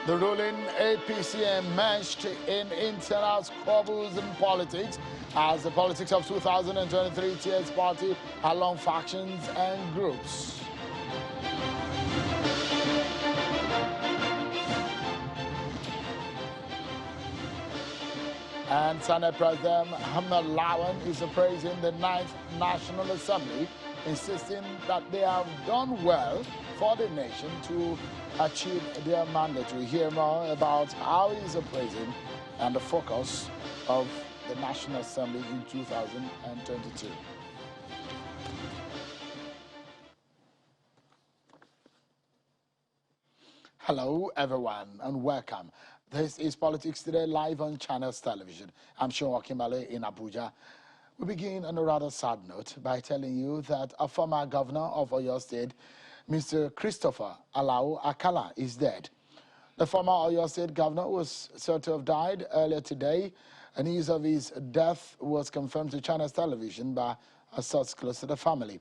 The ruling APC enmeshed in internal squabbles in politics as the politics of 2023 tears party along factions and groups. And Senate President Ahmed Lawan is praising the 9th National Assembly, insisting that they have done well for the nation to achieve their mandate. We hear more about how he is appraising and the focus of the National Assembly in 2022. Hello, everyone, and welcome. This is Politics Today, live on Channels Television. I'm Sean Wakimbale in Abuja. We begin on a rather sad note by telling you that a former governor of Oyo State, Mr. Christopher Alao Akala, is dead. The former Oyo State governor was said to have died earlier today. A news of his death was confirmed to Channels Television by a source close to the family.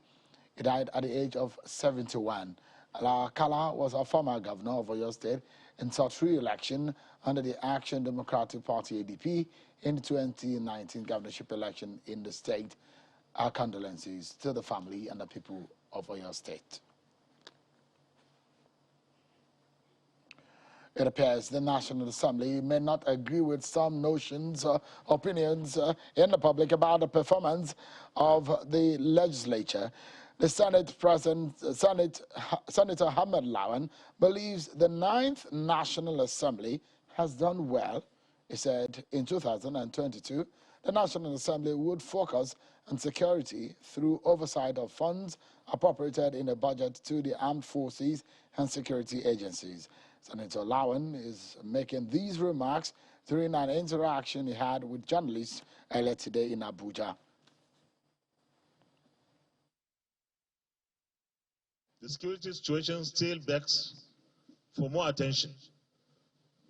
He died at the age of 71. Akala was a former governor of Oyo State and sought re-election under the Action Democratic Party ADP in the 2019 governorship election in the state. Our condolences to the family and the people of Oyo State. It appears the National Assembly may not agree with some notions or opinions in the public about the performance of the legislature. The Senate President, Senator Ahmed Lawan, believes the 9th National Assembly has done well. He said in 2022, the National Assembly would focus on security through oversight of funds appropriated in the budget to the armed forces and security agencies. Senator Lawan is making these remarks during an interaction he had with journalists earlier today in Abuja. The security situation still begs for more attention.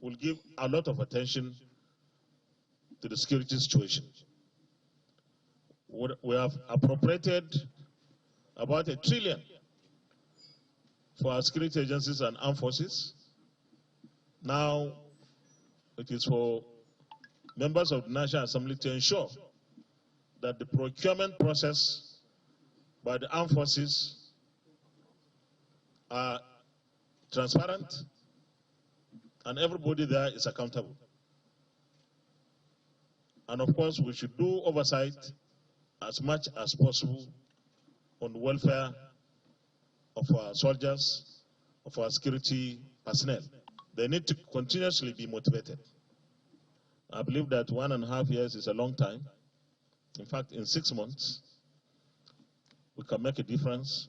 We'll give a lot of attention to the security situation. We have appropriated about $1 trillion for our security agencies and armed forces. Now it is for members of the National Assembly to ensure that the procurement process by the armed forces are transparent and everybody there is accountable. And of course, we should do oversight as much as possible on the welfare of our soldiers, of our security personnel. They need to continuously be motivated. I believe that 1.5 years is a long time. In fact, in 6 months, we can make a difference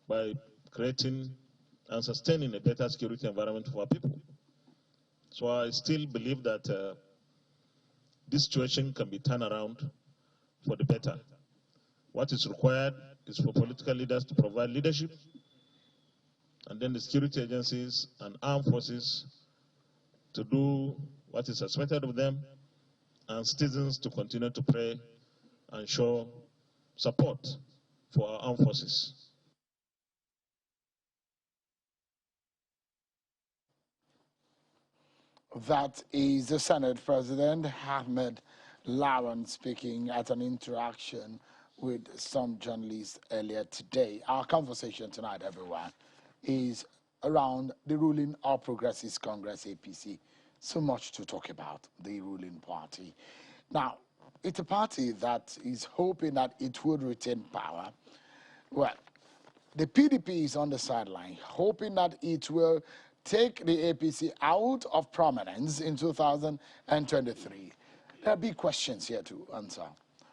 by creating and sustaining a better security environment for our people. So I still believe that this situation can be turned around for the better. What is required is for political leaders to provide leadership, and then the security agencies and armed forces to do what is expected of them, and citizens to continue to pray and show support for our armed forces. That is the Senate President Ahmed Lawan speaking at an interaction with some journalists earlier today. Our conversation tonight, everyone, is around the ruling All Progressives Congress, APC. So much to talk about, the ruling party. Now, it's a party that is hoping that it would retain power. Well, the PDP is on the sideline, hoping that it will take the APC out of prominence in 2023. There are big questions here to answer.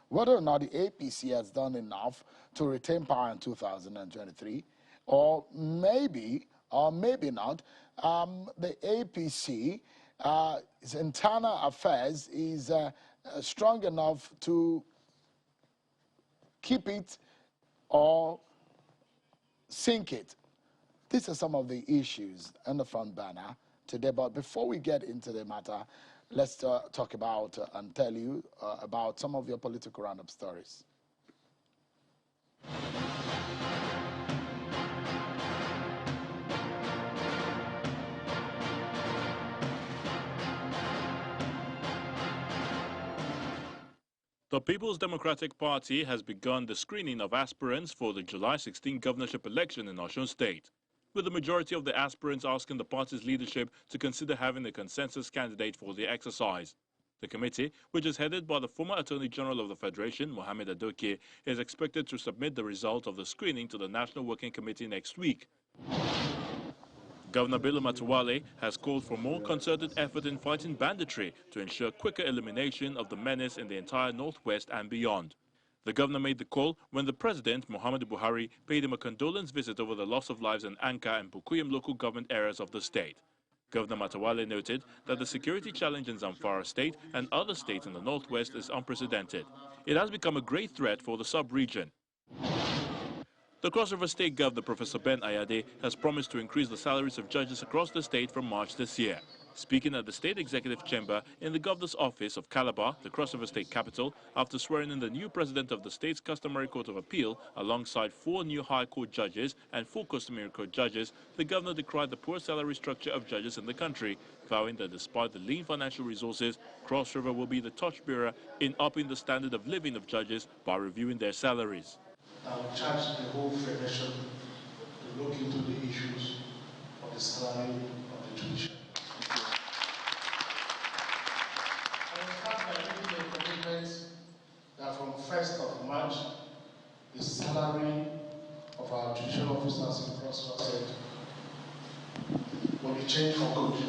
Whether or not the APC has done enough to retain power in 2023, or maybe not, the APC, its internal affairs is strong enough to keep it or sink it. These are some of the issues on the front burner today. But before we get into the matter, let's talk about and tell you about some of your political roundup stories. The People's Democratic Party has begun the screening of aspirants for the July 16 governorship election in Osun State, with the majority of the aspirants asking the party's leadership to consider having a consensus candidate for the exercise. The committee, which is headed by the former Attorney General of the Federation, Mohammed Adoke, is expected to submit the result of the screening to the National Working Committee next week. Governor Bello Matawalle has called for more concerted effort in fighting banditry to ensure quicker elimination of the menace in the entire Northwest and beyond. The governor made the call when the president, Muhammadu Buhari, paid him a condolence visit over the loss of lives in Anka and Bukuyum local government areas of the state. Governor Matawalle noted that the security challenge in Zamfara state and other states in the Northwest is unprecedented. It has become a great threat for the sub-region. The Cross River State Governor, Professor Ben Ayade, has promised to increase the salaries of judges across the state from March this year. Speaking at the State Executive Chamber in the Governor's office of Calabar, the Cross River State capital, after swearing in the new president of the state's customary court of appeal, alongside 4 new high court judges and 4 customary court judges, the governor decried the poor salary structure of judges in the country, vowing that despite the lean financial resources, Cross River will be the torchbearer in upping the standard of living of judges by reviewing their salaries. I will charge the whole federation to look into the issues of the salary of the judiciary. And in fact, I made a commitment that from 1st of March, the salary of our judicial officers in Cross River State will be changed for good.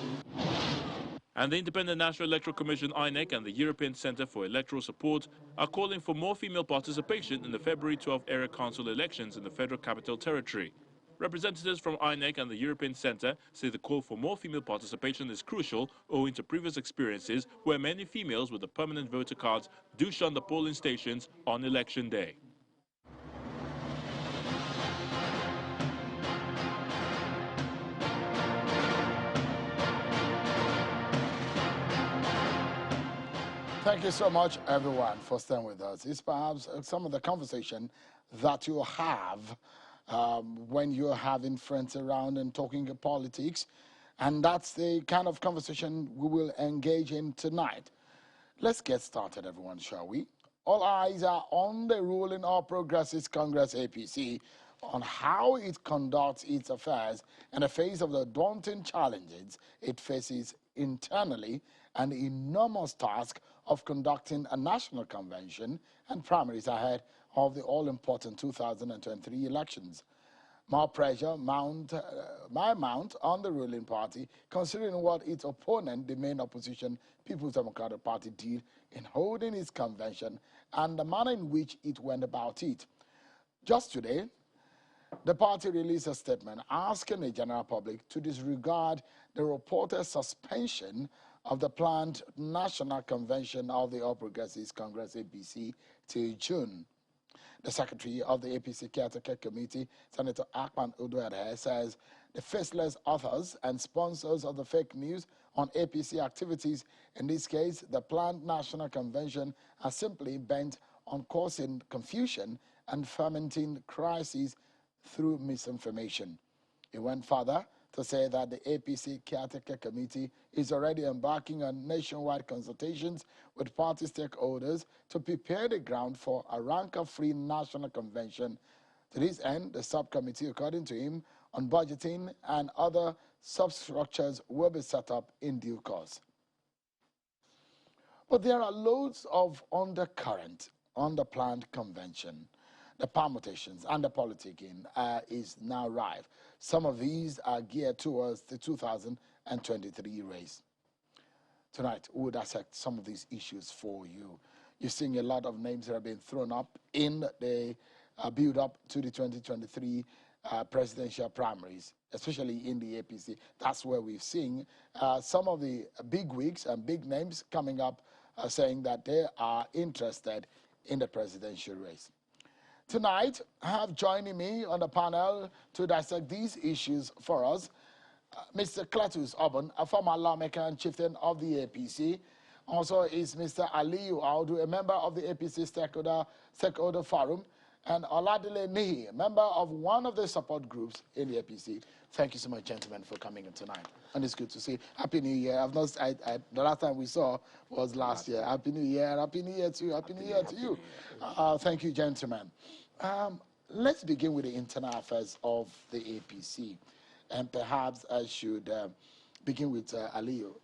And the Independent National Electoral Commission, INEC, and the European Centre for Electoral Support are calling for more female participation in the February 12 area council elections in the Federal Capital Territory. Representatives from INEC and the European Centre say the call for more female participation is crucial owing to previous experiences where many females with the permanent voter cards do shun the polling stations on election day. Thank you so much, everyone, for staying with us. It's perhaps some of the conversation that you have when you're having friends around and talking politics. And that's the kind of conversation we will engage in tonight. Let's get started, everyone, shall we? All eyes are on the ruling All Progressives Congress, APC, on how it conducts its affairs in the face of the daunting challenges it faces internally and the enormous task of conducting a national convention and primaries ahead of the all-important 2023 elections. More pressure might mount on the ruling party, considering what its opponent, the main opposition, People's Democratic Party, did in holding its convention and the manner in which it went about it. Just today, the party released a statement asking the general public to disregard the reported suspension of the planned National Convention of the All Progressives Congress, APC, till June. The secretary of the APC Caretaker Committee, Senator Akpan Uduade, says the faceless authors and sponsors of the fake news on APC activities, in this case, the planned National Convention, are simply bent on causing confusion and fomenting crises through misinformation. He went further to say that the APC Caretaker Committee is already embarking on nationwide consultations with party stakeholders to prepare the ground for a ranker-free national convention. To this end, the subcommittee, according to him, on budgeting and other substructures will be set up in due course. But there are loads of undercurrent on the planned convention. The permutations and the politicking is now rife. Some of these are geared towards the 2023 race. Tonight, we would dissect some of these issues for you. You're seeing a lot of names that have been thrown up in the build-up to the 2023 presidential primaries, especially in the APC. That's where we've seen some of the big wigs and big names coming up saying that they are interested in the presidential race. Tonight, I have joining me on the panel to dissect these issues for us, Mr. Cletus Obon, a former lawmaker and chieftain of the APC. Also is Mr. Aliyu Audu, a member of the APC Stakeholder Forum. and Oladile Nihi, member of one of the support groups in the APC. Thank you so much, gentlemen, for coming in tonight. And it's good to see. Happy New Year. The last time we saw was last year. Happy New Year. Happy New Year to you. Happy New Year to you. Thank you, gentlemen. Let's begin with the internal affairs of the APC. And perhaps I should begin with Aliyu.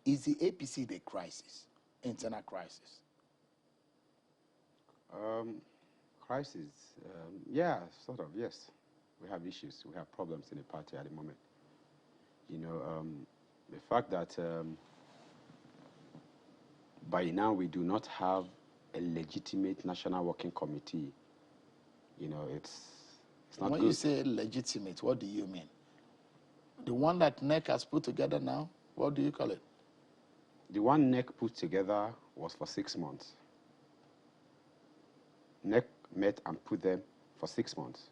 Is the APC the crisis, internal crisis? Crisis, yeah, sort of, yes. We have issues, we have problems in the party at the moment. You know, the fact that by now we do not have a legitimate national working committee, you know, it's not when good. You say legitimate, what do you mean? The one that NEC has put together now, what do you call it? The one NEC put together was for 6 months. NEC met and put them for 6 months.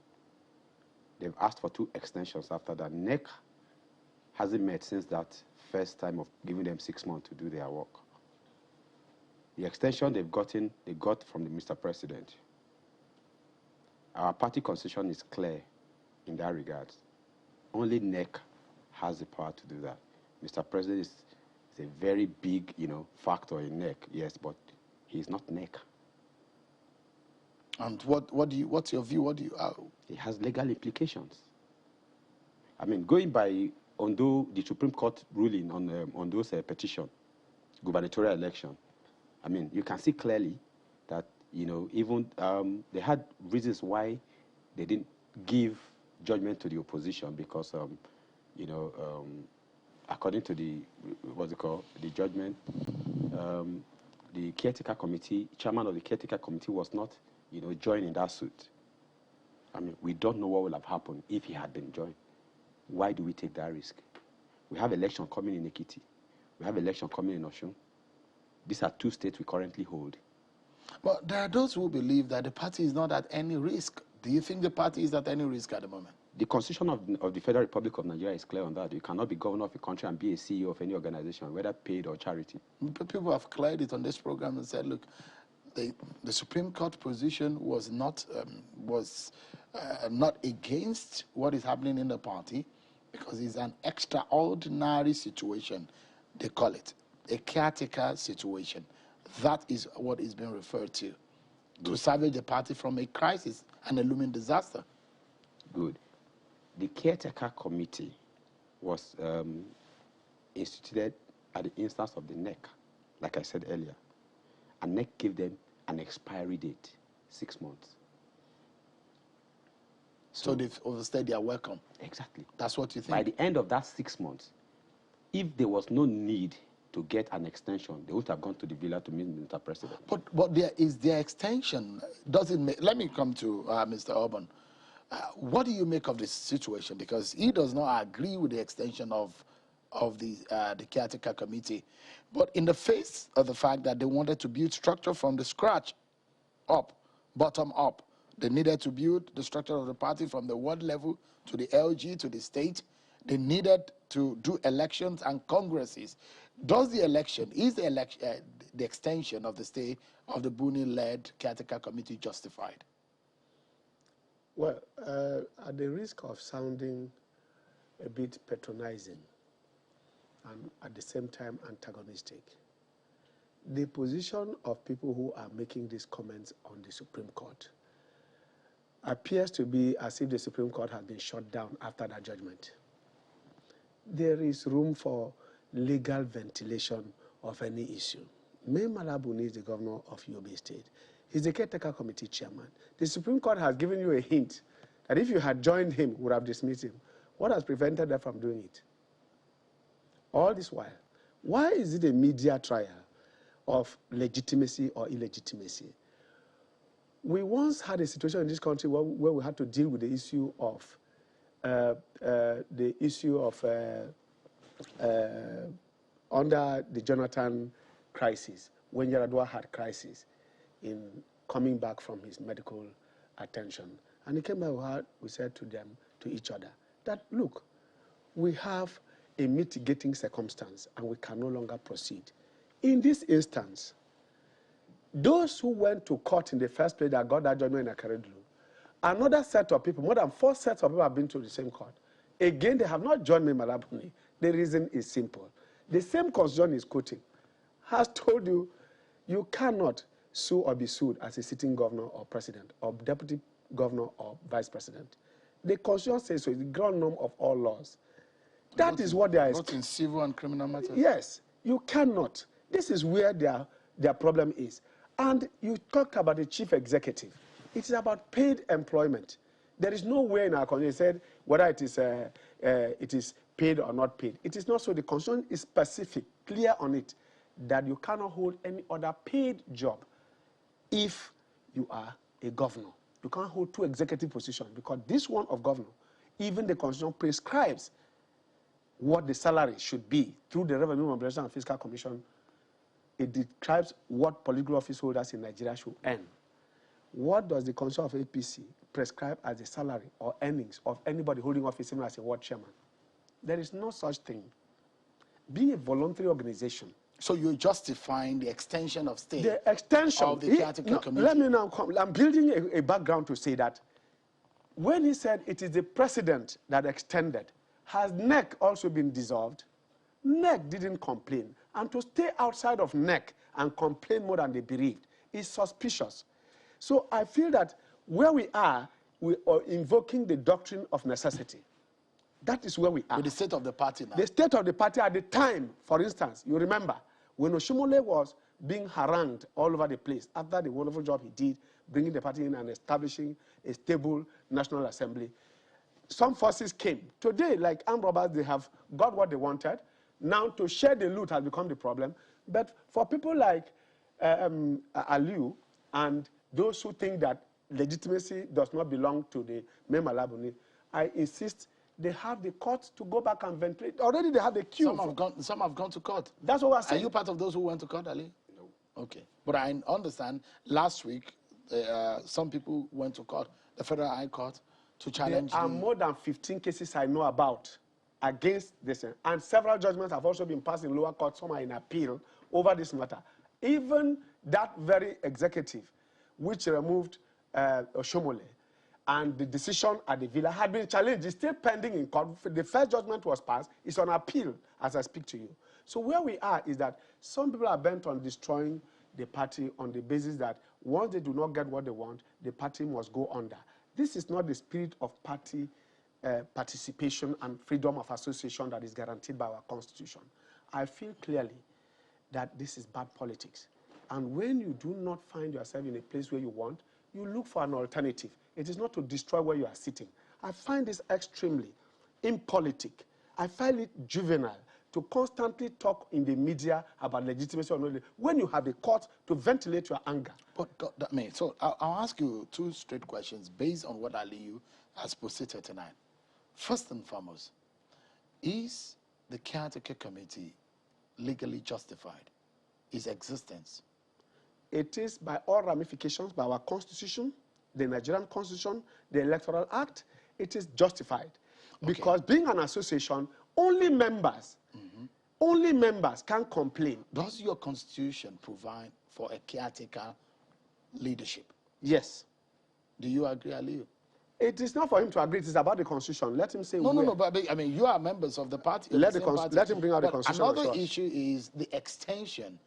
They've asked for 2 extensions after that. NEC hasn't met since that first time of giving them 6 months to do their work. The extension they got from the Mr. President. Our party constitution is clear in that regard. Only NEC has the power to do that. Mr. President is a very big, you know, factor in NEC, yes, but he's not NEC. And what's your view? It has legal implications. I mean, going by the Supreme Court ruling on those petition, gubernatorial election, I mean, you can see clearly that, you know, even they had reasons why they didn't give judgment to the opposition because, you know, according to the judgment, the caretaker committee, chairman of the caretaker committee was not, you know, joining that suit. I mean, we don't know what would have happened if he had been joined. Why do we take that risk? We have election coming in Ekiti. We have election coming in Osun. These are 2 states we currently hold. But there are those who believe that the party is not at any risk. Do you think the party is at any risk at the moment? The Constitution of the Federal Republic of Nigeria is clear on that. You cannot be governor of a country and be a CEO of any organization, whether paid or charity. People have cleared it on this program and said, look, the Supreme Court position was not against what is happening in the party because it's an extraordinary situation, they call it, a caretaker situation. That is what is being referred to salvage the party from a crisis and a looming disaster. Good. The caretaker committee was instituted at the instance of the NEC, like I said earlier. And NEC gave them an expiry date, 6 months. So they've overstayed their welcome. Exactly. That's what you think? By the end of that 6 months, if there was no need to get an extension, they would have gone to the villa to meet Mr. President. But there is their extension. Let me come to Mr. Urban. What do you make of this situation? Because he does not agree with the extension of the caretaker committee. But in the face of the fact that they wanted to build structure from the scratch up, bottom up, they needed to build the structure of the party from the ward level to the LG to the state. They needed to do elections and congresses. Is the extension of the stay of the Buni-led caretaker committee justified? Well, at the risk of sounding a bit patronizing and at the same time antagonistic, the position of people who are making these comments on the Supreme Court appears to be as if the Supreme Court has been shut down after that judgment. There is room for legal ventilation of any issue. May Malabuni is the governor of Yobe State. He's the caretaker committee chairman. The Supreme Court has given you a hint that if you had joined him, would have dismissed him. What has prevented them from doing it? All this while, why is it a media trial of legitimacy or illegitimacy? We once had a situation in this country where we had to deal with the issue of under the Jonathan crisis, when Yaradua had crisis in coming back from his medical attention. And he came back, we said to each other, that look, we have a mitigating circumstance and we can no longer proceed. In this instance, Those who went to court in the first place that got that judgment in Akeredolu, another set of people, more than 4 sets of people have been to the same court. Again, they have not joined me, Malabuni. The reason is simple. The same constitution is quoting has told you, you cannot sue or be sued as a sitting governor or president or deputy governor or vice president. The constitution says so. It's the ground norm of all laws. That is what they are. Both in civil and criminal matters. Yes, you cannot. This is where their problem is. And you talked about the chief executive. It is about paid employment. There is no way in our constitution said whether it is paid or not paid. It is not so. The constitution is specific, clear on it, that you cannot hold any other paid job if you are a governor. You can't hold 2 executive positions because this one of governor, even the constitution prescribes what the salary should be through the Revenue Mobilization and Fiscal Commission. It describes what political office holders in Nigeria should earn. What does the Council of APC prescribe as the salary or earnings of anybody holding office, even as a ward chairman? There is no such thing. Be a voluntary organization. So you're justifying the extension of stay The extension of the caretaker committee. Let me now come. I'm building a background to say that when he said it is the president that extended, has NEC also been dissolved? NEC didn't complain. And to stay outside of NEC and complain more than the bereaved is suspicious. So I feel that where we are invoking the doctrine of necessity. That is where we are. With the state of the party now. The state of the party at the time, for instance, you remember, when Oshimole was being harangued all over the place after the wonderful job he did, bringing the party in and establishing a stable National Assembly, some forces came. Today, like armed robbers, they have got what they wanted. Now, to share the loot has become the problem. But for people like Aliu and those who think that legitimacy does not belong to the Memalabuni, I insist they have the court to go back and ventilate. Already they have the queue. Some have gone to court. That's what I'm saying. Are you part of those who went to court, Ali? No. Okay. But I understand last week some people went to court, the Federal High Court, to challenge. There are more than 15 cases I know about against this. And several judgments have also been passed in lower court, some are in appeal over this matter. Even that very executive, which removed Oshomole, and the decision at the villa had been challenged. It's still pending in court. The first judgment was passed. It's on appeal as I speak to you. So where we are is that some people are bent on destroying the party on the basis that once they do not get what they want, the party must go under. This is not the spirit of party participation and freedom of association that is guaranteed by our constitution. I feel clearly that this is bad politics. And when you do not find yourself in a place where you want, you look for an alternative. It is not to destroy where you are sitting. I find this extremely impolitic. I find it juvenile to constantly talk in the media about legitimacy or not when you have a court to ventilate your anger. But I mean, so I'll ask you 2 straight questions based on what Aliyu has posited tonight. First and foremost, is the caretaker committee legally justified? Its existence? It is by all ramifications, by our constitution, the Nigerian Constitution, the Electoral Act, it is justified. Okay. Because being an association, only members can complain. Does your constitution provide for a caretaker leadership? Yes. Do you agree, Aliyu? It is not for him to agree. It is about the constitution. Let him say No, but I mean, you are members of the party. Let him bring out the constitution. Another issue is the extension.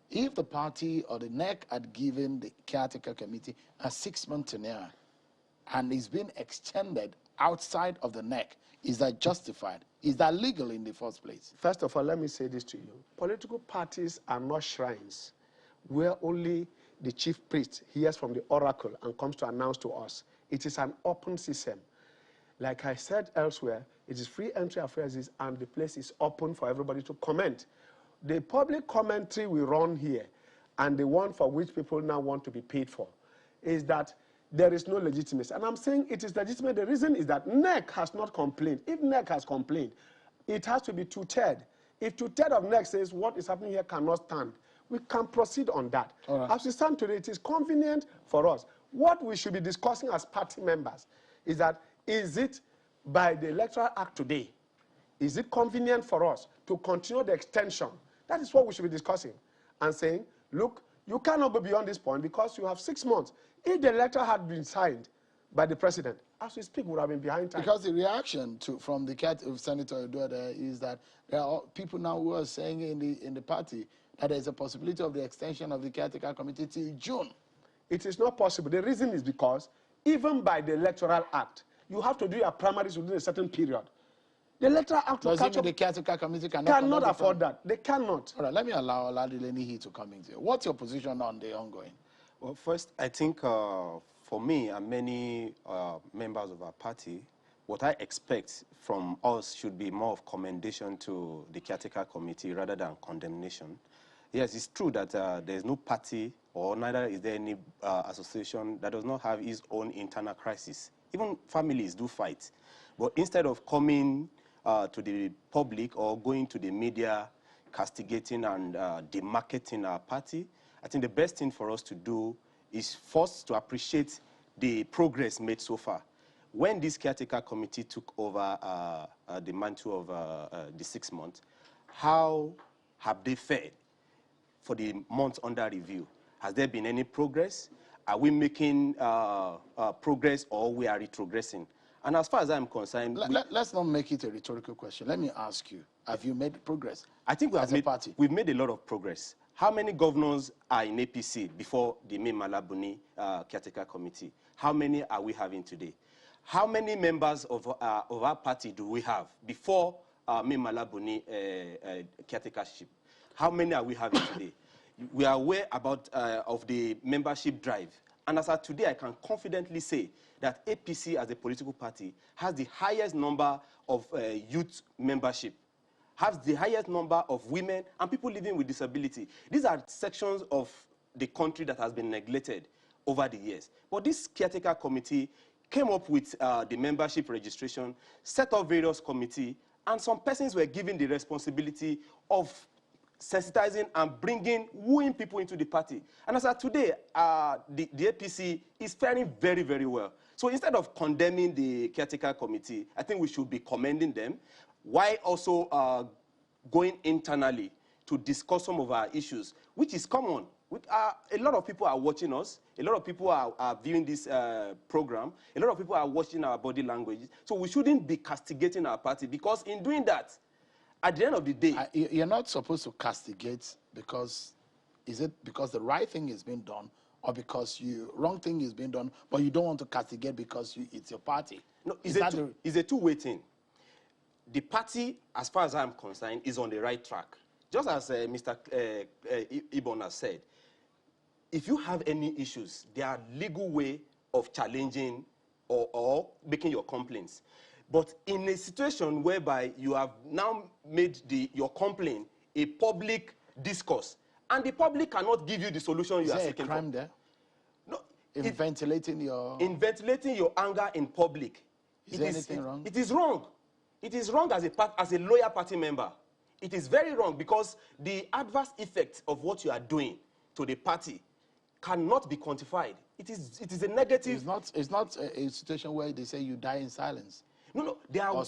If the party or the NEC had given the caretaker committee a 6-month tenure and it's been extended outside of the NEC, is that justified? Is that legal in the first place? First of all, let me say this to you. Political parties are not shrines where only the chief priest hears from the oracle and comes to announce to us. It is an open system. Like I said elsewhere, it is free entry affairs and the place is open for everybody to comment. The public commentary we run here, and the one for which people now want to be paid for, is that there is no legitimacy. And I'm saying it is legitimate. The reason is that NEC has not complained. If NEC has complained, it has to be 2/3. If 2/3 of NEC says what is happening here cannot stand, we can proceed on that. Right. As we stand today, it is convenient for us. What we should be discussing as party members is that, is it by the Electoral Act today, is it convenient for us to continue the extension? That is what we should be discussing and saying, look, You cannot go beyond this point because you have 6 months. If the letter had been signed by the president, as we speak, we would have been behind time. Because the reaction from the of Senator Eduardo is that there are people now who are saying in the party that there's a possibility of the extension of the caretaker committee till June. It is not possible. The reason is because even by the Electoral Act, you have to do your primaries within a certain period. The Electoral Act Does it mean the caretaker committee cannot afford that? They cannot. All right, let me allow Oladileni here to come in here. What's your position on the ongoing? Well, first, I think for me and many members of our party, what I expect from us should be more of commendation to the caretaker committee rather than condemnation. Yes, it's true that there is no party or neither is there any association that does not have its own internal crisis. Even families do fight. But instead of coming to the public or going to the media, castigating and demarketing our party, I think the best thing for us to do is first to appreciate the progress made so far. When this caretaker committee took over the mantle of the 6 months, how have they fared for the months under review? Has there been any progress? Are we making progress or we are retrogressing? And as far as I'm concerned... Let's not make it a rhetorical question. Let me ask you, have you made progress? I think we've made a lot of progress. How many governors are in APC before the May Malabuni caretaker committee? How many are we having today? How many members of our party do we have before May Malabuni caretakership? How many are we having today? We are aware about of the membership drive. And as of today, I can confidently say that APC as a political party has the highest number of youth membership, has the highest number of women and people living with disability. These are sections of the country that has been neglected over the years. But this caretaker committee came up with the membership registration, set up various committees, and some persons were given the responsibility of sensitizing and wooing people into the party. And as of today, the APC is faring very, very well. So instead of condemning the caretaker committee, I think we should be commending them, while also going internally to discuss some of our issues, which is common. A lot of people are watching us. A lot of people are viewing this program. A lot of people are watching our body language. So we shouldn't be castigating our party, because in doing that, at the end of the day... You're not supposed to castigate because... Is it because the right thing is being done, or because wrong thing is being done, but you don't want to castigate because it's your party? No, it's a two-way thing. The party, as far as I'm concerned, is on the right track. Just as Mr. Ibon has said, if you have any issues, there are legal way of challenging or making your complaints. But in a situation whereby you have now made your complaint a public discourse, and the public cannot give you the solution you are seeking for. Is there a crime there? No. In ventilating your anger in public. Is there anything wrong? It is wrong. It is wrong as a loyal party member. It is very wrong, because the adverse effect of what you are doing to the party cannot be quantified. It is a negative... It's not a situation where they say you die in silence. No, there are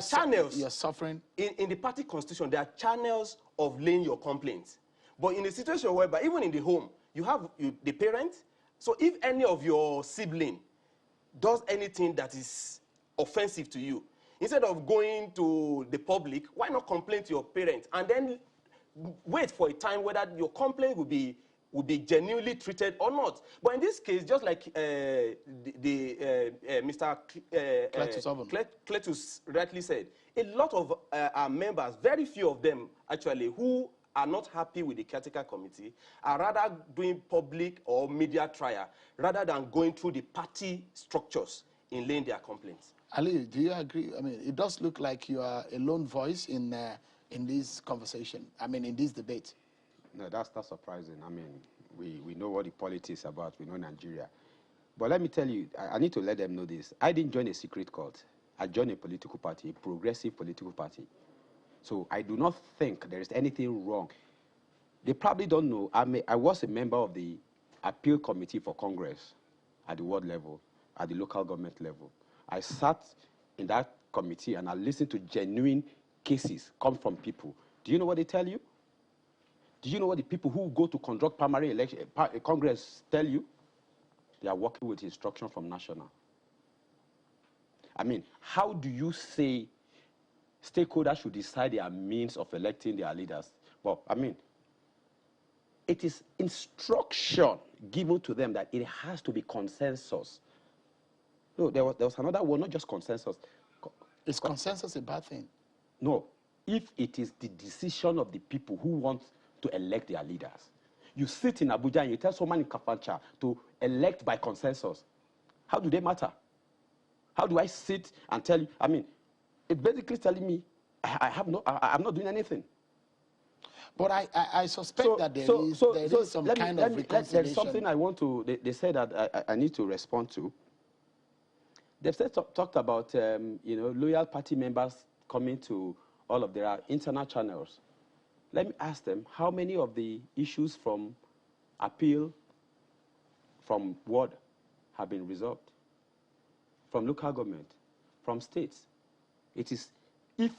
channels. You're suffering. In the party constitution, there are channels of laying your complaints. But in a situation whereby, even in the home, you have the parent. So if any of your sibling does anything that is offensive to you, instead of going to the public, why not complain to your parent and then wait for a time whether your complaint will be genuinely treated or not. But in this case, just like Mr. Cletus rightly said, a lot of our members, very few of them actually, who are not happy with the caretaker committee, are rather doing public or media trial rather than going through the party structures in laying their complaints. Ali, do you agree? I mean, it does look like you are a lone voice in this conversation. I mean, in this debate. No, that's not surprising. I mean, we know what the politics is about. We know Nigeria. But let me tell you, I need to let them know this. I didn't join a secret cult. I joined a political party, a progressive political party. So I do not think there is anything wrong. They probably don't know. I was a member of the appeal committee for Congress at the world level, at the local government level. I sat in that committee and I listened to genuine cases come from people. Do you know what they tell you? Do you know what the people who go to conduct primary election, Congress tell you? They are working with instruction from national. I mean, how do you say stakeholders should decide their means of electing their leaders? Well, I mean, it is instruction given to them that it has to be consensus. No, there was another one, not just consensus. Is consensus a bad thing? No, if it is the decision of the people who want to elect their leaders. You sit in Abuja and you tell someone in Kafancha to elect by consensus. How do they matter? How do I sit and tell you? I mean, it's basically telling me I'm not doing anything. But I suspect that there is some kind of reconciliation. There's something I want to, they said that I need to respond to. They've talked about, loyal party members coming to all of their internal channels. Let me ask them, how many of the issues from appeal from ward have been resolved? From local government, from states? It is, if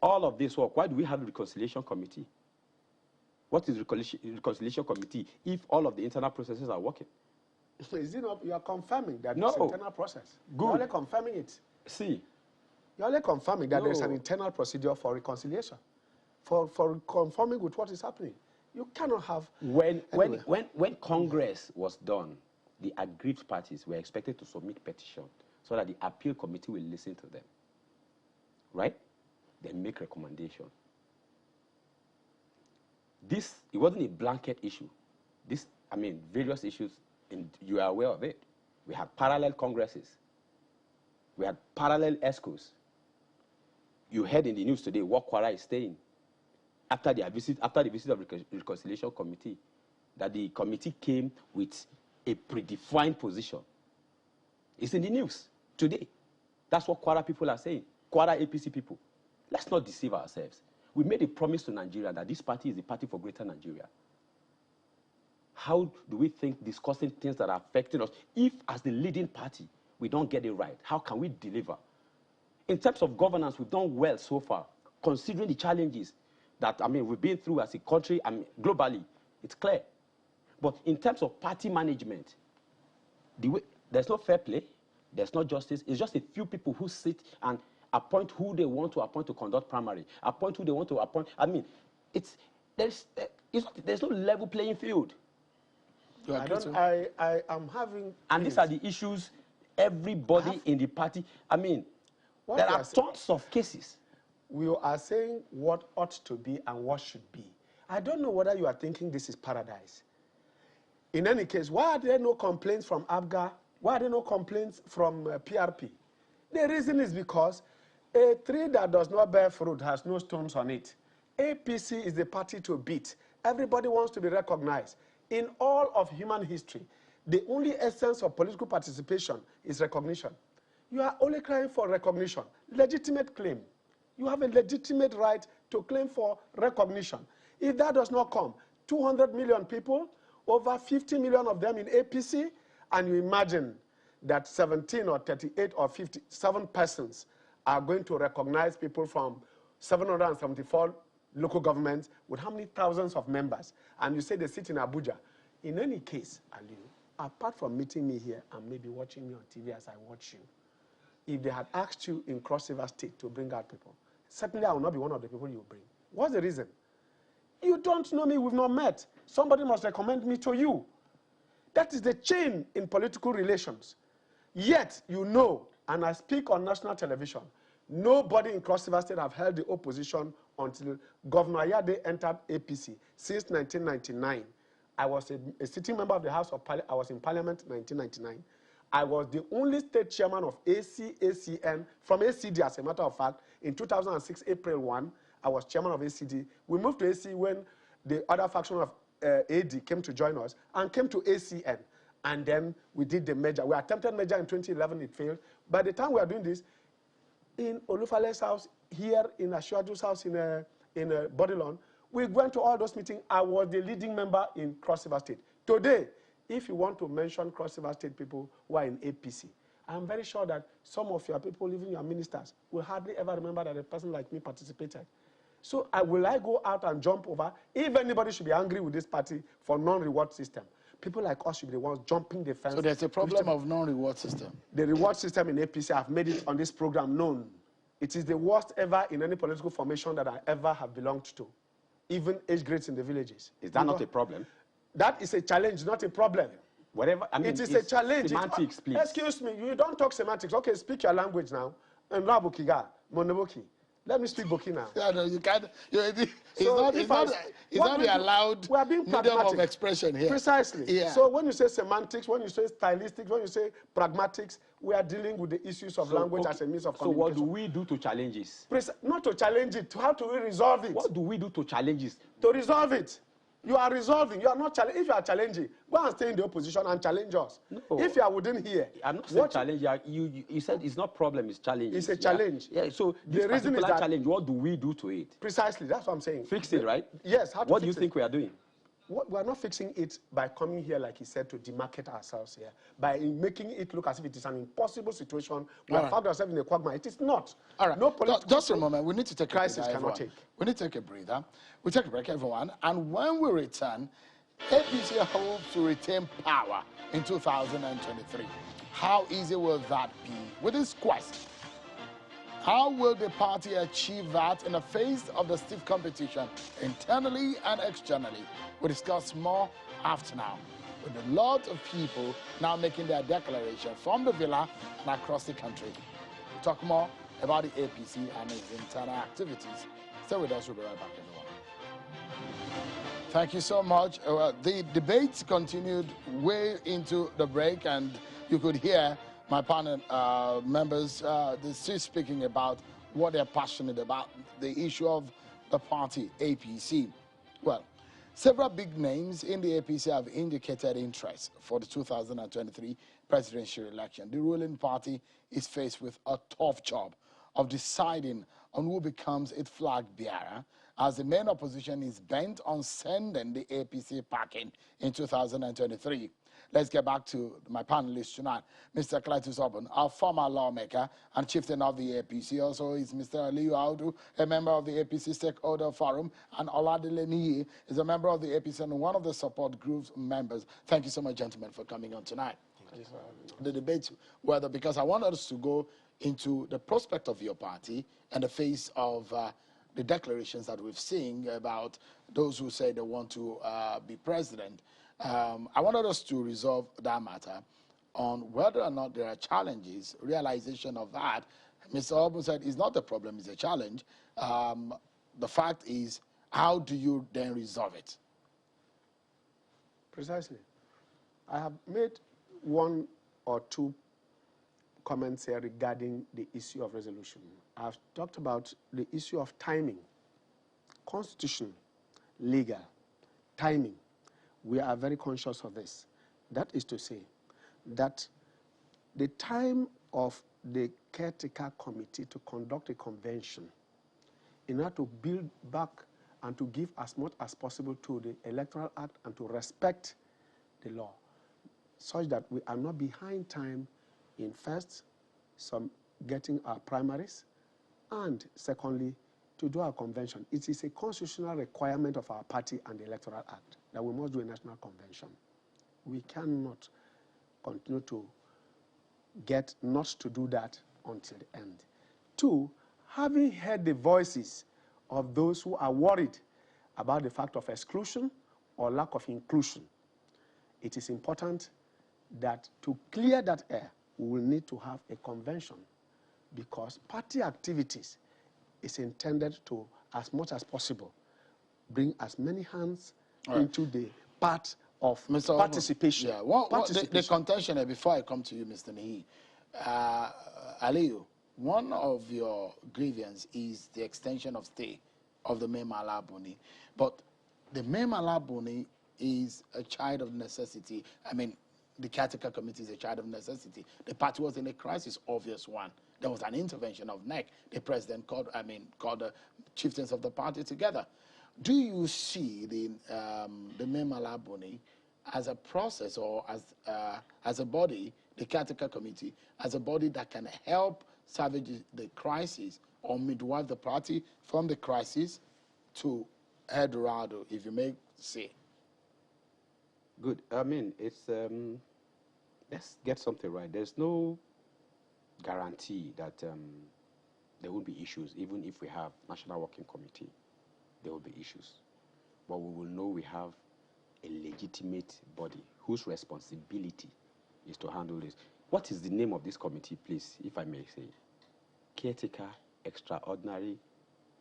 all of this work, why do we have a reconciliation committee? What is reconciliation committee if all of the internal processes are working? Is it not, you are confirming that No. it's an internal process. Good. You're only confirming it. See. You're only confirming that No. there's an internal procedure for reconciliation, for conforming with what is happening. You cannot have... When Congress was done, the aggrieved parties were expected to submit petition so that the appeal committee will listen to them. Right? Then make recommendation. This, it wasn't a blanket issue. Various issues, and you are aware of it. We had parallel congresses. We had parallel ESCOs. You heard in the news today what Kwara is saying after the visit of the Reconciliation Committee, that the committee came with a predefined position. It's in the news today. That's what Kwara people are saying. Kwara APC people. Let's not deceive ourselves. We made a promise to Nigeria that this party is the party for greater Nigeria. How do we think discussing things that are affecting us, if as the leading party, we don't get it right? How can we deliver? In terms of governance, we've done well so far, considering the challenges that, we've been through as a country, globally. It's clear. But in terms of party management, there's no fair play, there's no justice. It's just a few people who sit and appoint who they want to appoint to conduct primary, appoint who they want to appoint. There's no level playing field. I am having... And these are the issues everybody in the party, there are tons of cases. We are saying what ought to be and what should be. I don't know whether you are thinking this is paradise. In any case, why are there no complaints from ABGA? Why are there no complaints from PRP? The reason is because a tree that does not bear fruit has no stones on it. APC is the party to beat. Everybody wants to be recognized. In all of human history, the only essence of political participation is recognition. You are only crying for recognition, legitimate claim. You have a legitimate right to claim for recognition. If that does not come, 200 million people, over 50 million of them in APC, and you imagine that 17 or 38 or 57 persons are going to recognize people from 774 local governments with how many thousands of members, and you say they sit in Abuja. In any case, Aliu, apart from meeting me here and maybe watching me on TV as I watch you, if they had asked you in Cross River State to bring out people, certainly I will not be one of the people you bring. What's the reason? You don't know me, we've not met. Somebody must recommend me to you. That is the chain in political relations. Yet, you know, and I speak on national television, nobody in Cross River State have held the opposition until Governor Ayade entered APC since 1999. I was a sitting member of the House of Parliament. I was in Parliament in 1999. I was the only state chairman of ACN, from ACD as a matter of fact. In 2006, April 1, I was chairman of ACD. We moved to AC when the other faction of AD came to join us and came to ACN. And then we did the merger. We attempted merger in 2011, it failed. By the time we are doing this, in Olufale's house, here in Ashuadu's house in Bodilon, we went to all those meetings. I was the leading member in Cross River State. Today, if you want to mention Cross River State people who are in APC, I'm very sure that some of your people, even your ministers, will hardly ever remember that a person like me participated. So will I go out and jump over? If anybody should be angry with this party for non-reward system, people like us should be the ones jumping the fence. So there's a problem of non-reward system. The reward system in APC, I've made it on this program known. It is the worst ever in any political formation that I ever have belonged to, even age grades in the villages. Is that not a problem? That is a challenge, not a problem. Whatever, I mean, it is a challenge. Semantics, please. Excuse me, you don't talk semantics. Okay, speak your language now. Let me speak Boki now. Yeah, no, you can't. It's So not the allowed we are being medium pragmatic. of expression here. Precisely. Yeah. So when you say semantics, when you say stylistics, when you say pragmatics, we are dealing with the issues of language as a means of communication. So what do we do to challenge this? Not to challenge it. How do we resolve it? What do we do to challenge this? To resolve it. You are resolving. You are not challenging. If you are challenging, go and stay in the opposition and challenge us. No. If you are within here, I'm not saying challenge. You said it's not problem, it's challenge. It's a challenge. Yeah. So this the reason is particular that challenge, what do we do to it? Precisely. That's what I'm saying. Fix it, right? Yes. How to what do you fix it? think we are doing? We are not fixing it by coming here, like he said, to demarcate ourselves here, by making it look as if it is an impossible situation. We have found ourselves in a quagmire. It is not. All right. No political Just a moment. We need to take crisis a breather, cannot everyone. take. We need to take a breather. We take a break, everyone. And when we return, APC hopes to retain power in 2023. How easy will that be? With this quest, how will the party achieve that in the face of the stiff competition internally and externally? We'll discuss more after now, with a lot of people now making their declaration from the villa and across the country. We'll talk more about the APC and its internal activities. Stay with us. We'll be right back, everyone. Thank you so much. The debates continued way into the break, and you could hear my panel members still speaking about what they're passionate about, the issue of the party, APC. Well, several big names in the APC have indicated interest for the 2023 presidential election. The ruling party is faced with a tough job of deciding on who becomes its flag bearer, as the main opposition is bent on sending the APC packing in 2023. Let's get back to my panelists tonight. Mr. Cletus Obun, our former lawmaker and chieftain of the APC. Also is Mr. Aliyu Audu, a member of the APC Stakeholder Forum, and Oladile Niyi is a member of the APC and one of the support group's members. Thank you so much, gentlemen, for coming on tonight. The debate, whether, because I want us to go into the prospect of your party and the face of the declarations that we've seen about those who say they want to be president. I wanted us to resolve that matter on whether or not there are challenges, realization of that. Mr. Obun said it's not a problem, it's a challenge. The fact is, how do you then resolve it? Precisely. I have made one or two comments here regarding the issue of resolution. I've talked about the issue of timing, constitution, legal, timing. We are very conscious of this. That is to say that the time of the caretaker committee to conduct a convention in order to build back and to give as much as possible to the Electoral Act and to respect the law, such that we are not behind time in first, getting our primaries, and secondly, to do our convention. It is a constitutional requirement of our party and the Electoral Act that we must do a national convention. We cannot continue to get not to do that until the end. Two, having heard the voices of those who are worried about the fact of exclusion or lack of inclusion, it is important that to clear that air, we will need to have a convention, because party activities is intended to, as much as possible, bring as many hands into the part of Mr. participation. The contention, before I come to you, Mr. Niyi, Aliyu, one of your grievances is the extension of stay of the Main Mala Buni. But the Main Mala Buni is a child of necessity. I mean, the caretaker committee is a child of necessity. The party was in a crisis, obvious one. There was an intervention of NEC. The president called the chieftains of the party together. Do you see the Main Mala Buni as a process, or as a body, the caretaker committee, as a body that can help salvage the crisis or midwife the party from the crisis to El Dorado, if you may say? Good. I mean, it's let's get something right. There's no guarantee that there won't be issues, even if we have National Working Committee. There will be issues, but we will know we have a legitimate body whose responsibility is to handle this. What is the name of this committee, please, if I may say? Caretaker Extraordinary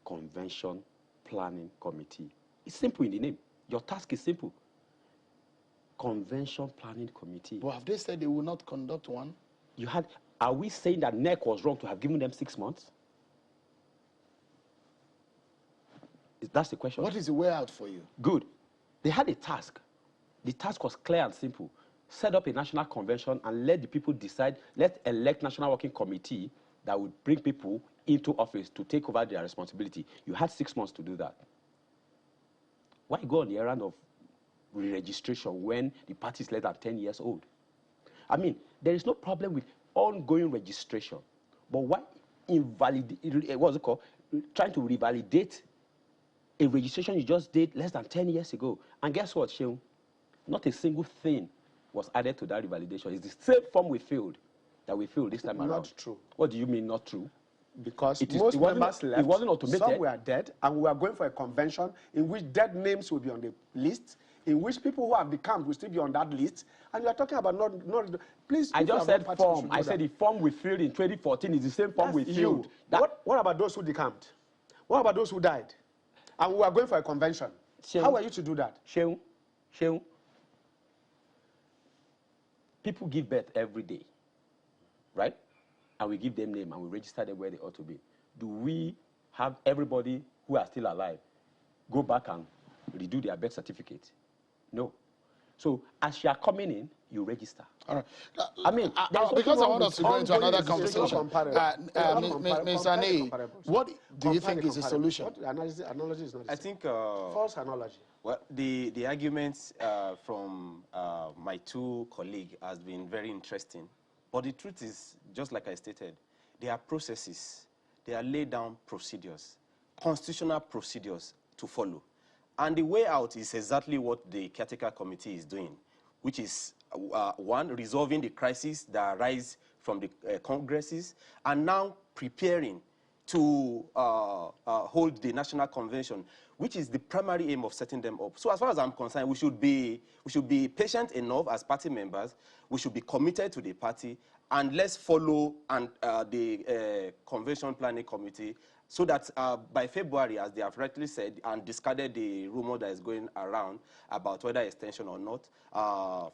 Convention Planning Committee. It's simple in the name. Your task is simple. Convention Planning Committee. But have they said they will not conduct one? Are we saying that NEC was wrong to have given them 6 months? That's the question. What is the way out for you? Good. They had a task. The task was clear and simple. Set up a national convention and let the people decide. Let's elect National Working Committee that would bring people into office to take over their responsibility. You had 6 months to do that. Why go on the errand of re-registration when the party is less than 10 years old? I mean, there is no problem with ongoing registration, but why trying to revalidate a registration you just did less than 10 years ago? And guess what, Sheung? Not a single thing was added to that revalidation. It's the same form we filled that we filled this time around. Not true. What do you mean not true? Because most members left, it wasn't automated. Some were dead, and we are going for a convention in which dead names will be on the list, in which people who have become will still be on that list, and you are talking about not please. I just said form. I said the form we filled in 2014 is the same form we filled. What about those who decamped? What about those who died? And we are going for a convention. How are you to do that? Sheung, people give birth every day, right? And we give them name and we register them where they ought to be. Do we have everybody who are still alive go back and redo their birth certificate? No. So as you are coming in, you register. All right. I mean, because I want us to go into another conversation. Ms. Ane, what do you think is the solution? What analogy is not the I same. think False analogy. well, the arguments from my two colleagues has been very interesting. But the truth is, just like I stated, there are processes, there are laid down procedures, constitutional procedures to follow. And the way out is exactly what the caretaker committee is doing, which is, one, resolving the crises that arise from the congresses, and now preparing to hold the national convention, which is the primary aim of setting them up. So as far as I'm concerned, we should be patient enough as party members. We should be committed to the party, and let's follow the convention planning committee, so that by February, as they have rightly said, and discarded the rumor that is going around about whether extension or not,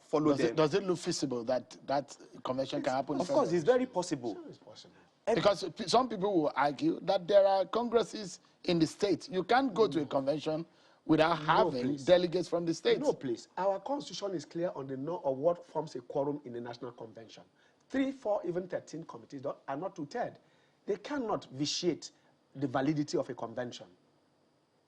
follow them. Does it look feasible that that convention can happen? Of course, it's very possible. It's possible. Because some people will argue that there are congresses in the state. You can't go to a convention without having delegates from the state. No, please. Our constitution is clear on the law of what forms a quorum in a national convention. 3, 4, even 13 committees are not two-thirds. They cannot vitiate the validity of a convention.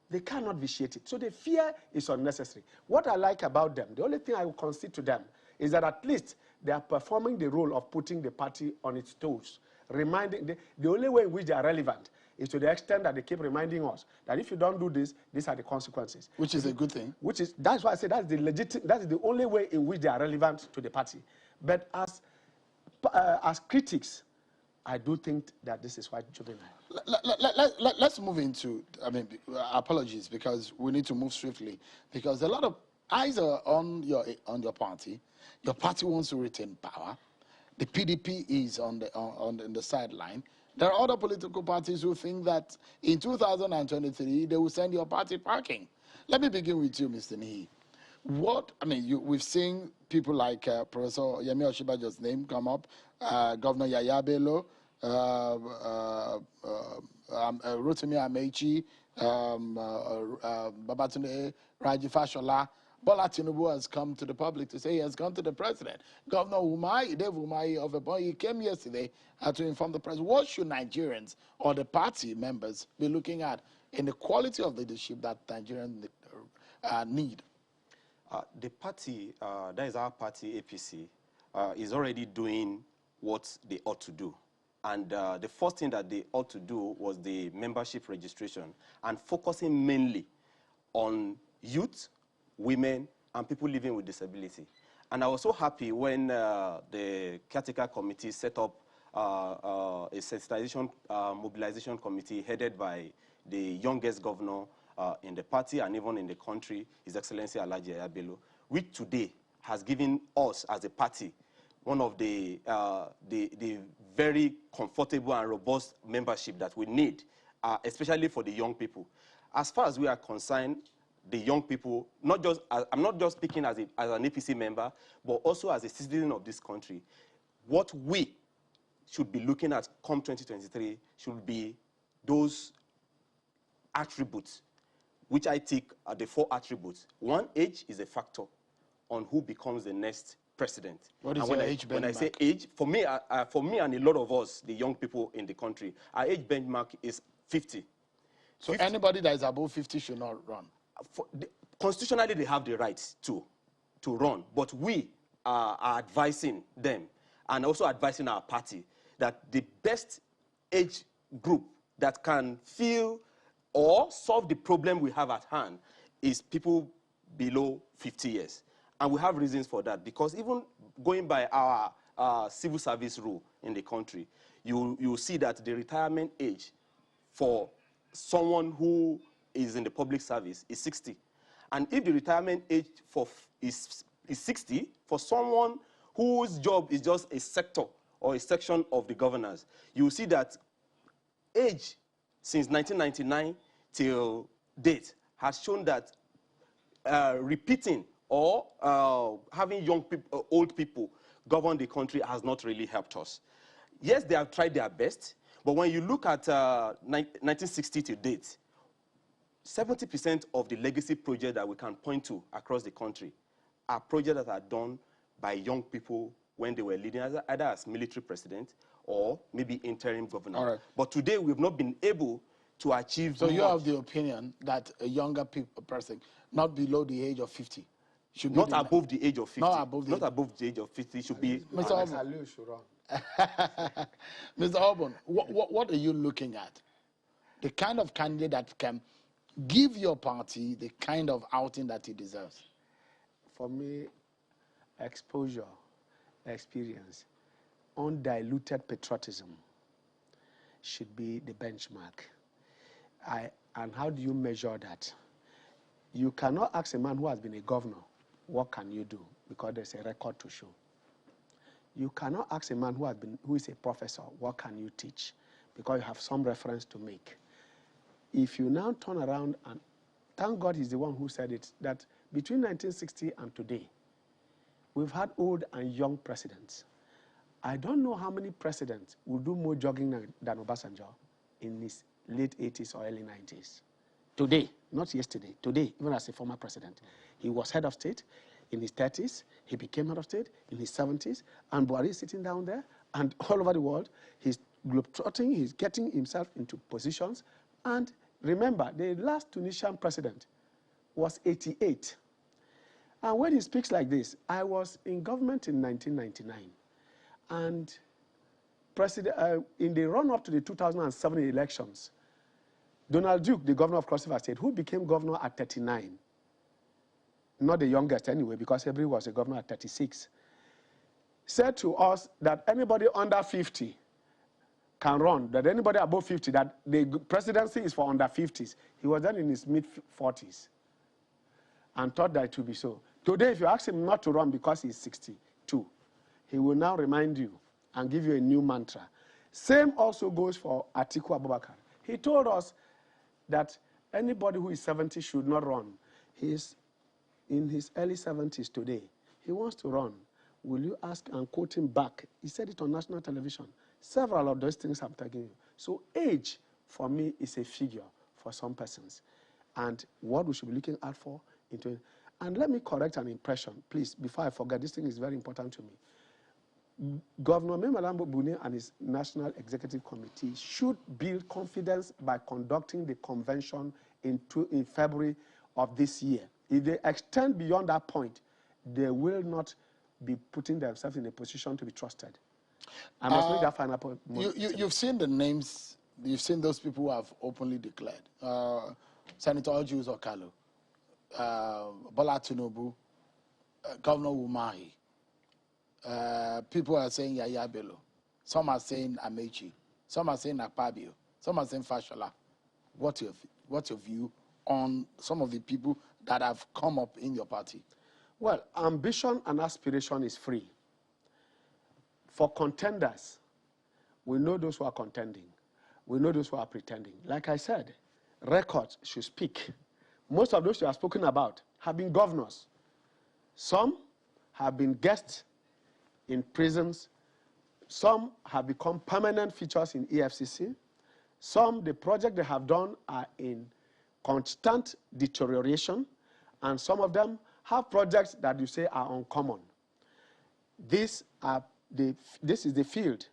They cannot vitiate it. So the fear is unnecessary. What I like about them, the only thing I will concede to them, is that at least they are performing the role of putting the party on its toes. Reminding the only way in which they are relevant is to the extent that they keep reminding us that if you don't do this, these are the consequences. Which is a good thing. That's why I say that is the only way in which they are relevant to the party. But as critics, I do think that this is quite juvenile. Let's move into, apologies, because we need to move swiftly, because a lot of eyes are on your party. Your party wants to retain power. The PDP is on the sideline. There are other political parties who think that in 2023 they will send your party packing. Let me begin with you, Mr. Nihi. We've seen people like Professor Yemi Oshibajo's name come up, Governor Yaya Bello, Rotimi Amechi, Babatunde Raji Fashola. Bola Tinubu has come to the public to say he has gone to the president. Governor Dave Umahi of Ebonyi came yesterday to inform the president. What should Nigerians or the party members be looking at in the quality of leadership that Nigerians need? The party, that is our party, APC, is already doing what they ought to do. And the first thing that they ought to do was the membership registration and focusing mainly on youth, women, and people living with disability. And I was so happy when the caretaker committee set up a sensitization mobilization committee headed by the youngest governor in the party and even in the country, His Excellency Alhaji Yahaya Bello, which today has given us as a party one of the very comfortable and robust membership that we need, especially for the young people. As far as we are concerned, the young people, I'm not just speaking as an APC member, but also as a citizen of this country. What we should be looking at come 2023 should be those attributes, which I take are the 4 attributes. One, age is a factor on who becomes the next president. What is your age benchmark? When I say age, for me and a lot of us, the young people in the country, our age benchmark is 50. So 50. Anybody that is above 50 should not run? Constitutionally, they have the right to run, but we are advising them and also advising our party that the best age group that can feel or solve the problem we have at hand is people below 50 years. And we have reasons for that, because even going by our civil service rule in the country, you see that the retirement age for someone who is in the public service is 60. And if the retirement age is 60, for someone whose job is just a sector or a section of the governance, you see that age since 1999 till date has shown that repeating or having young people, old people govern the country has not really helped us. Yes, they have tried their best, but when you look at 1960 to date, 70% of the legacy projects that we can point to across the country are projects that are done by young people when they were leading either as military president or maybe interim governor. All right. But today we've not been able to achieve So much. you have the opinion that a younger person, not below the age of 50, should be not above the age of 50. Not above the age of 50 should be. Mr. Mr. Auburn, what are you looking at? The kind of candidate that can give your party the kind of outing that it deserves. For me, exposure, experience, undiluted patriotism should be the benchmark. And how do you measure that? You cannot ask a man who has been a governor, what can you do? Because there's a record to show. You cannot ask a man who is a professor, what can you teach? Because you have some reference to make. If you now turn around, and thank God he's the one who said it, that between 1960 and today, we've had old and young presidents. I don't know how many presidents will do more jogging than Obasanjo in his late 80s or early 90s. Today, not yesterday, today, even as a former president. He was head of state in his 30s, he became head of state in his 70s, and Buhari is sitting down there, and all over the world, he's globetrotting, he's getting himself into positions. And remember, the last Tunisian president was 88. And when he speaks like this, I was in government in 1999, and in the run-up to the 2007 elections, Donald Duke, the governor of Cross River State, who became governor at 39, not the youngest anyway, because Hebrew was a governor at 36, said to us that anybody under 50 can run, that anybody above 50, that the presidency is for under 50s. He was then in his mid-40s and thought that it would be so. Today, if you ask him not to run because he's 62, he will now remind you and give you a new mantra. Same also goes for Atiku Abubakar. He told us that anybody who is 70 should not run. He's in his early 70s today. He wants to run. Will you ask and quote him back? He said it on national television. Several of those things I'm telling you. So age, for me, is a figure for some persons. And what we should be looking out for. And let me correct an impression, please, before I forget. This thing is very important to me. Governor Malambo Bune and his National Executive Committee should build confidence by conducting the convention in February of this year. If they extend beyond that point, they will not be putting themselves in a position to be trusted. I must make that final point. You've seen the names, you've seen those people who have openly declared. Senator Ojus Okalo, Bola Tinubu, Governor Umahi. People are saying Yaya Bello. Some are saying Amechi. Some are saying Akpabio. Some are saying Fashola. What's your view on some of the people that have come up in your party? Well, ambition and aspiration is free. For contenders, we know those who are contending. We know those who are pretending. Like I said, records should speak. Most of those you have spoken about have been governors. Some have been guests in prisons. Some have become permanent features in EFCC. Some, the projects they have done are in constant deterioration. And some of them have projects that you say are uncommon. This is the field.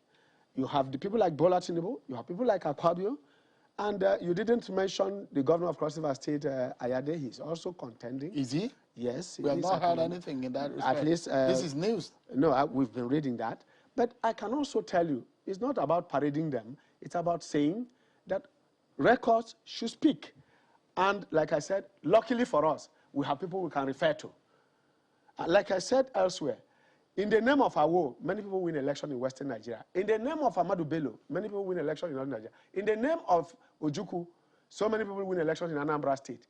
You have the people like Bola Tinubu, you have people like Akpabio, and you didn't mention the governor of Cross River State, Ayade. He's also contending. Is he? Yes. We have not heard anything in that respect. At least this is news. No, we've been reading that. But I can also tell you, it's not about parading them. It's about saying that records should speak. And like I said, luckily for us, we have people we can refer to. Like I said elsewhere, in the name of Awo, many people win election in Western Nigeria. In the name of Ahmadu Bello, many people win election in Northern Nigeria. In the name of Ojukwu, so many people win elections in Anambra State.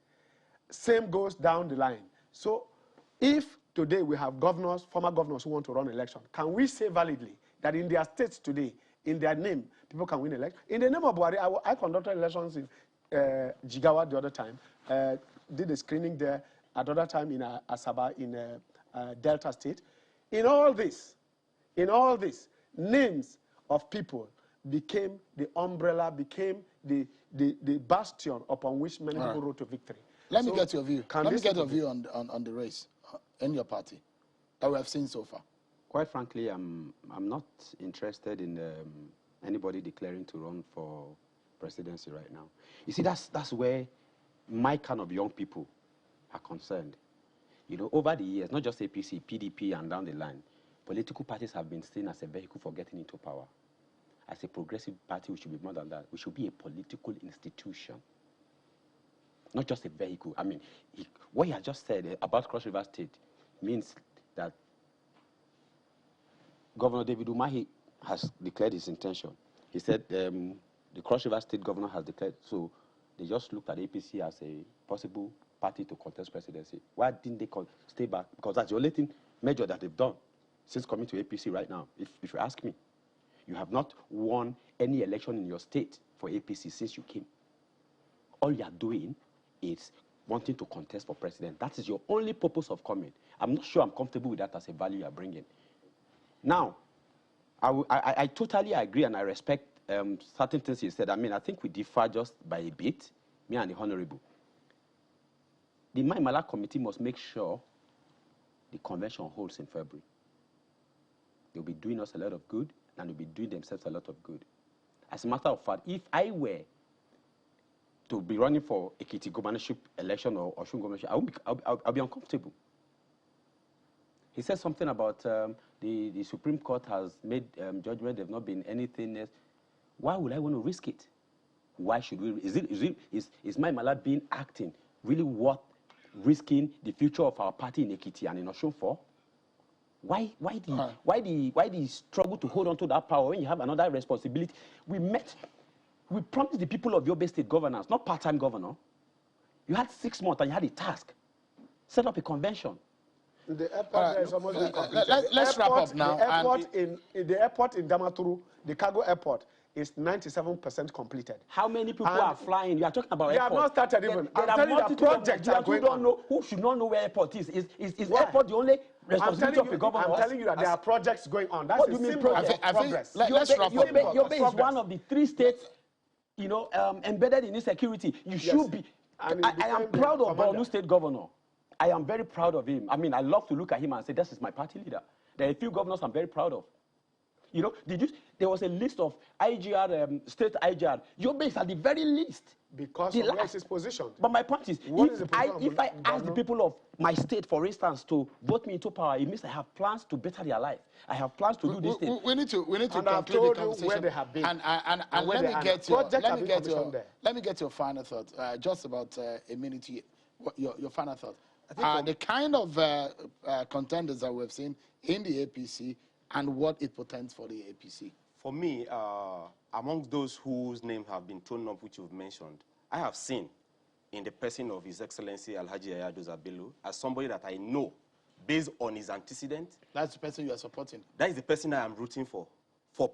Same goes down the line. So if today we have governors, former governors who want to run election, can we say validly that in their states today, in their name, people can win election? In the name of Buhari, I conducted elections in Jigawa the other time, did a screening there at the other time in Asaba in Delta State. In all this, names of people became the umbrella, became the bastion upon which many people rode to victory. Let me get your view. Let me get your view on the race in your party that we have seen so far. Quite frankly, I'm not interested in anybody declaring to run for presidency right now. You see, that's where my kind of young people are concerned. You know, over the years, not just APC, PDP, and down the line, political parties have been seen as a vehicle for getting into power. As a progressive party, we should be more than that. We should be a political institution, not just a vehicle. I mean, what you have just said about Cross River State means that Governor David Umahi has declared his intention. He said the Cross River State governor has declared, so they just looked at APC as a possible party to contest presidency. Why didn't they stay back? Because that's the only thing major that they've done since coming to APC right now. If you ask me, you have not won any election in your state for APC since you came. All you are doing is wanting to contest for president. That is your only purpose of coming. I'm not sure I'm comfortable with that as a value you're bringing. Now, I totally agree and I respect certain things you said. I mean, I think we differ just by a bit, me and the Honorable. The Maimala Committee must make sure the convention holds in February. They'll be doing us a lot of good, and they'll be doing themselves a lot of good. As a matter of fact, if I were to be running for Ekiti governorship election or Osun governorship, I'll be uncomfortable. He said something about the Supreme Court has made judgment. There's not been anything else. Why would I want to risk it? Why should we? Is Maimala being acting really worth risking the future of our party in Ekiti and in Osun for? Why the struggle to hold on to that power when you have another responsibility? We promised the people of Yobe State governance, not part-time governor. You had 6 months and you had a task. Set up a convention. The airport is almost being completed. Let's wrap up now. The airport in Damaturu, the cargo airport, is 97% completed. How many people are flying? You are talking about airport. They have not started even. I'm telling you that projects are going on. Who should not know where airport is? Is airport the only responsibility of a governor? I'm telling you that there are projects going on. That's a symbol of progress. Let's wrap up. Yobe is one of the 3 states, embedded in insecurity. You should be. I am proud of Borno State Governor. I am very proud of him. I mean, I love to look at him and say, this is my party leader. There are a few governors I'm very proud of. You know, there was a list of IGR, state IGR. Your base at the very least. Because The of where last. it is positioned. But my point is, What is the if I position ask the people of my state, for instance, to vote me into power, it means I have plans to better their life. I have plans to do this thing. We need to And I've conclude the told you conversation. where they have been. And where let they me are get now. your Projects have been commissioned there. let me get your final thought. Just about a minute. Your final thought. The kind of contenders that we've seen in the APC and what it portends for the APC. For me, among those whose names have been thrown up, which you've mentioned, I have seen in the person of His Excellency Alhaji Yaya Bello as somebody that I know based on his antecedents. That's the person you are supporting. That is the person I am rooting for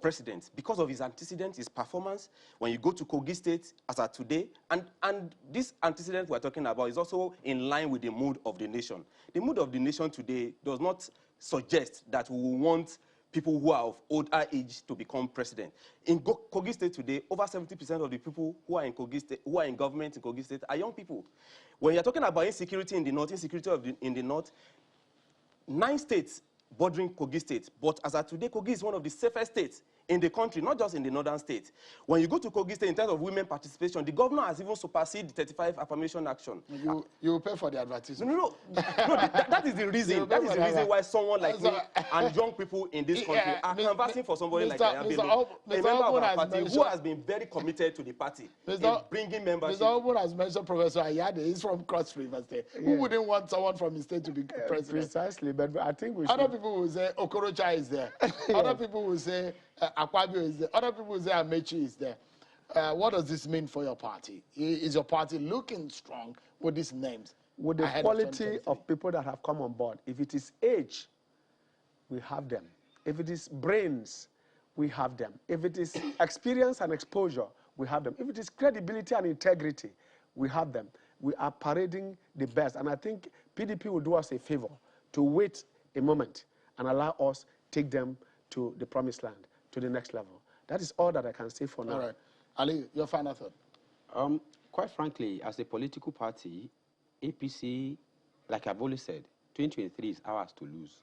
president, because of his antecedents, his performance. When you go to Kogi State, as of today, and this antecedent we're talking about is also in line with the mood of the nation. The mood of the nation today does not suggest that we want people who are of older age to become president. In Kogi State today, over 70% of the people who are in Kogi State, who are in government in Kogi State, are young people. When you're talking about insecurity in the north, in the north, 9 states bordering Kogi State, but as of today, Kogi is one of the safest states in the country, not just in the northern states. When you go to Kogi State, in terms of women participation, the governor has even superseded 35 affirmation action. You will pay for the advertisement. No, that is the reason. That is the reason why someone like me and young people in this country are canvassing for somebody like Ayabelo, a member of our party who has been very committed to the party in bringing membership. Mr. Obun has mentioned Professor Ayade. He's from Cross River State. Who wouldn't want someone from his state to be president? Precisely, but I think we should... Other people will say Okorocha is there. Other people will say Akpabio is there. Other people will say Amechi is there. What does this mean for your party? Is your party looking strong with these names? With the quality of people that have come on board, if it is age, we have them. If it is brains, we have them. If it is experience and exposure, we have them. If it is credibility and integrity, we have them. We are parading the best. And I think PDP will do us a favor to wait a moment and allow us take them to the promised land, to the next level. That is all that I can say for now. All right. Ali, your final thought. Quite frankly, as a political party, APC, like I've always said, 2023 is ours to lose.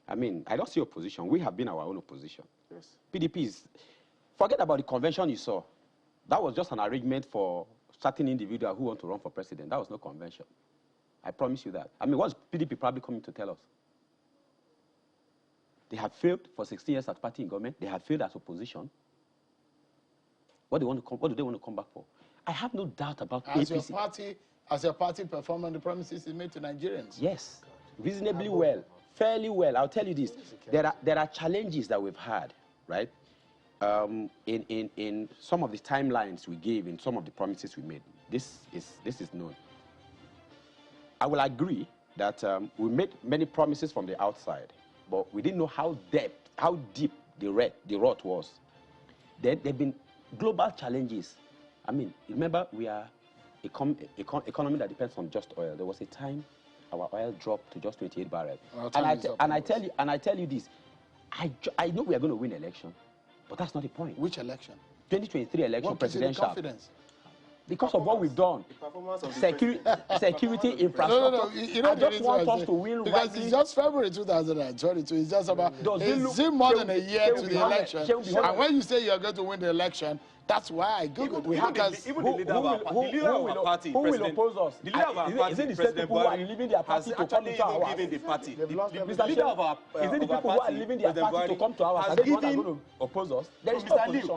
I mean, I don't see opposition. We have been our own opposition. Yes. PDP is... Forget about the convention you saw. That was just an arrangement for certain individuals who want to run for president. That was no convention. I promise you that. I mean, what's PDP probably coming to tell us? They have failed for 16 years as party in government. They have failed as opposition. What do they want to come back for? I have no doubt about APC. As your party performed on the promises it made to Nigerians? Yes, reasonably well, fairly well. I'll tell you this. There are challenges that we've had, right? In some of the timelines we gave, in some of the promises we made. This is known. I will agree that we made many promises from the outside, but we didn't know how deep the rot was. There have been global challenges. I mean, remember, we are an economy that depends on just oil. There was a time our oil dropped to just 28 barrels. And I tell you this, I know we are going to win election, but that's not the point. Which election? 2023 election, presidential. Confidence? Because of what we've done. The performance of security, infrastructure. No. You know, I just want us to win because it's just February 2022. It's just about more than a year to the election. And when you say you're going to win the election, that's why I googled it. Even the leader of our party, who will oppose us? The leader of our party, is it the same people who are leaving their party to come to ours? Given the party. The leader of our party, is it the people who are leaving their party to come to ours? Are they the ones that are going to oppose us? There is no opposition.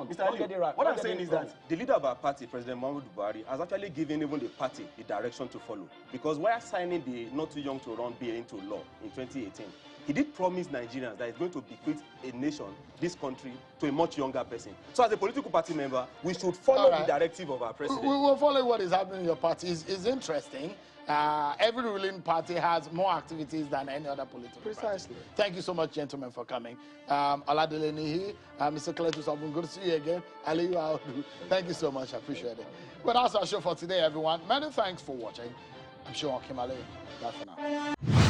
What I'm saying is that the leader of our party, President Muhammadu Buhari, has actually given even the party the direction to follow. Because while signing the Not Too Young to Run bill into law in 2018, he did promise Nigerians that he's going to bequeath a nation, this country, to a much younger person. So as a political party member, we should follow the directive of our president. We will follow what is happening in your party. It's interesting. Every ruling party has more activities than any other political party. Thank you so much, gentlemen, for coming. Oladele Nihi, Mr. Cletus Obun, good to see you again. Aliyu Audu, thank you so much. I appreciate it. Well, that's our show for today, everyone. Many thanks for watching. I'm sure I'll Bye for now.